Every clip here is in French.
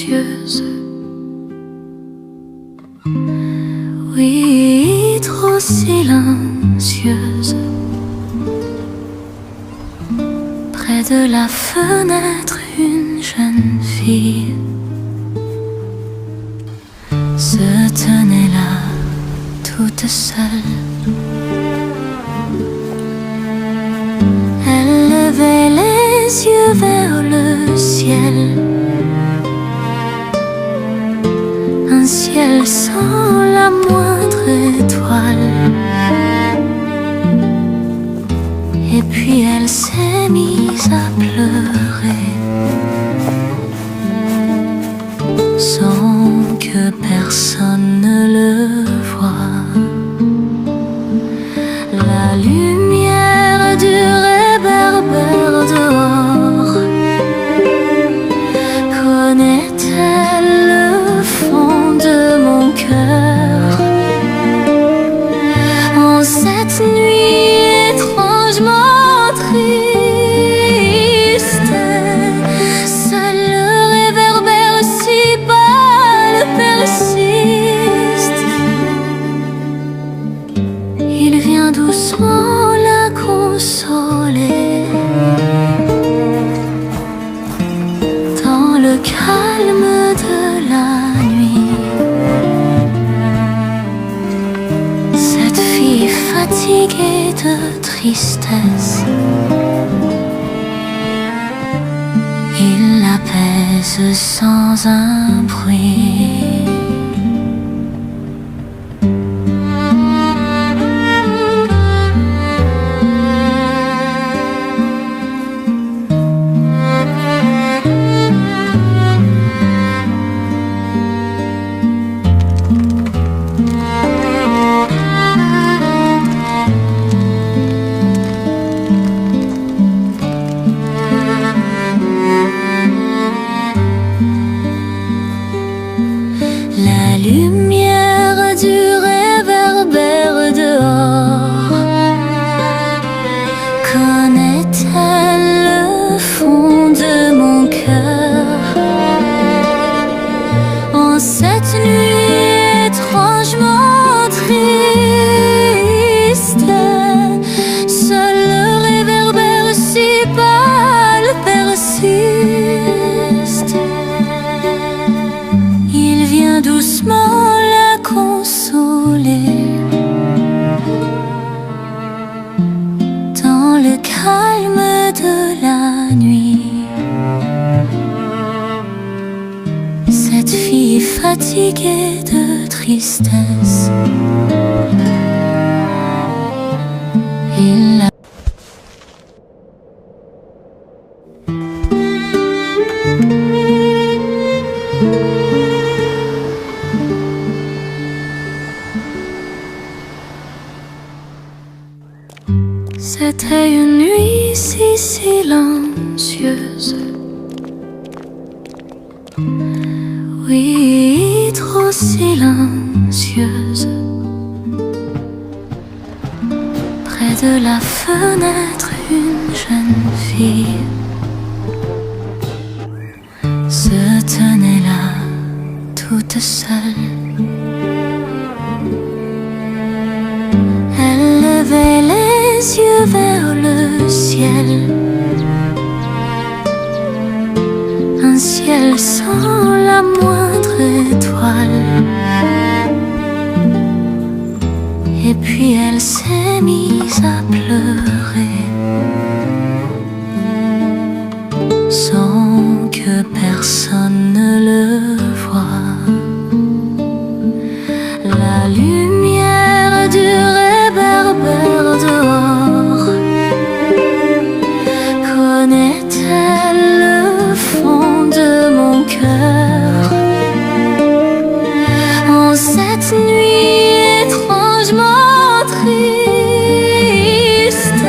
silencieuse. Oui, trop silencieuse. Près de la fenêtre, une jeune fille se tenait là, toute seule. Elle levait les yeux vers le ciel, un ciel sans la moindre étoile. Et puis elle s'est mise à pleurer, sans que personne ne le voie. La lumière du réverbère dehors connaît-elle le fond de mon cœur? En cette nuit étrangement triste, seul le réverbère si pâle persiste. Il vient doucement la consoler dans le calme de la nuit. Cette fille fatiguée de tristesse, il l'apaise sans un bruit. La lumière du réverbère dehors connaît-elle le fond de mon cœur? En cette nuit étrangement triste, seul le réverbère si pâle persiste. Il vient doucement la consoler dans le calme de la nuit. Cette fille fatiguée de tristesse, il la C'était une nuit si silencieuse. Oui, trop silencieuse. Près de la fenêtre, une jeune fille se tenait là, toute seule. Elle levait les yeux vers le ciel, un ciel sans la moindre étoile. Et puis elle s'est mise à pleurer, sans que personne ne le voie. La lumière du réverbère dehors connaît-elle le fond de mon cœur? En cette nuit étrangement triste,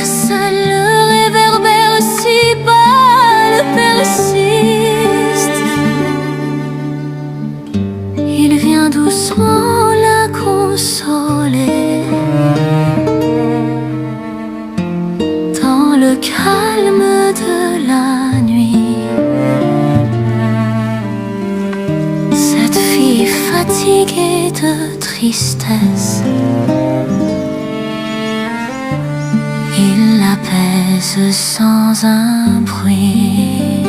seul le réverbère si pâle persiste. Il vient doucement la consoler dans le calme de la nuit. fatigué de tristesse, il l'apaise sans un bruit.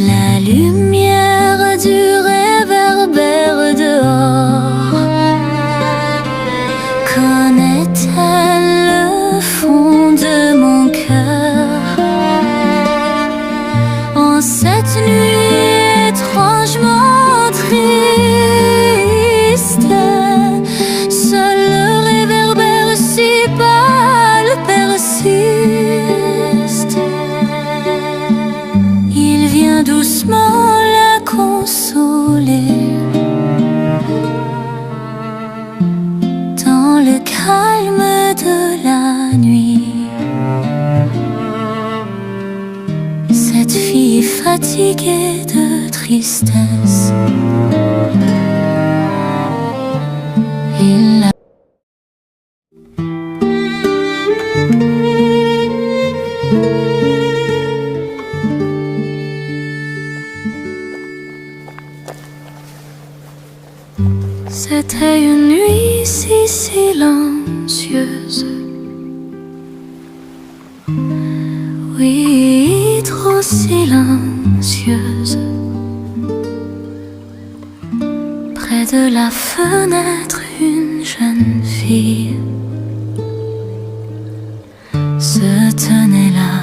La lumière du réverbère dehors connaît-elle le fond de mon cœur? En cette nuit étrangement triste, seul le réverbère si pâle persiste. Il vient doucement la consoler dans le calme de la nuit. Cette fille fatiguée de tristesse, il la C'était une nuit si silencieuse, oui, trop silencieuse. Près de la fenêtre, une jeune fille se tenait là,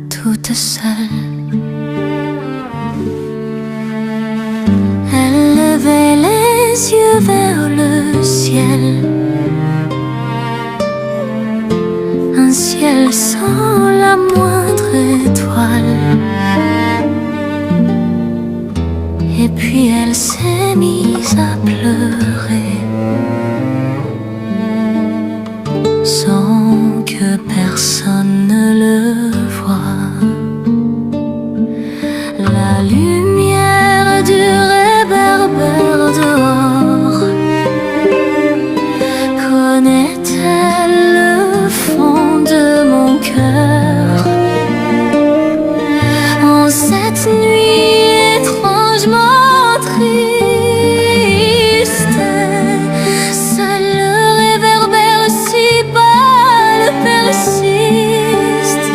toute seule. Elle levait les yeux vers le ciel, un ciel sans la moindre étoile. Et puis elle s'est mise à pleurer sans que personne ne le voie. La lumière du réverbère dehors connaît-elle le fond de mon cœur? En cette nuit étrangement triste, seul le réverbère si pâle persiste.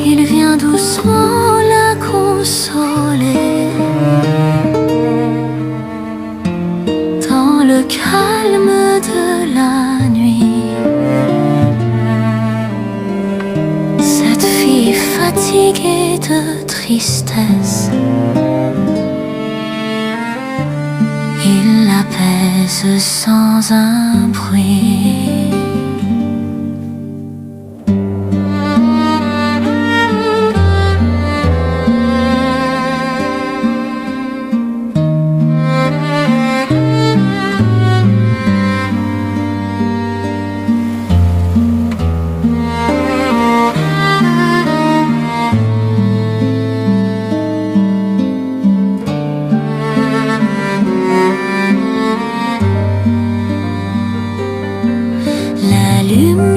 Il vient doucement la consoler dans le calme de la nuit. Cette fille fatiguée de tristesse, il l'apaise sans un bruit. La lumière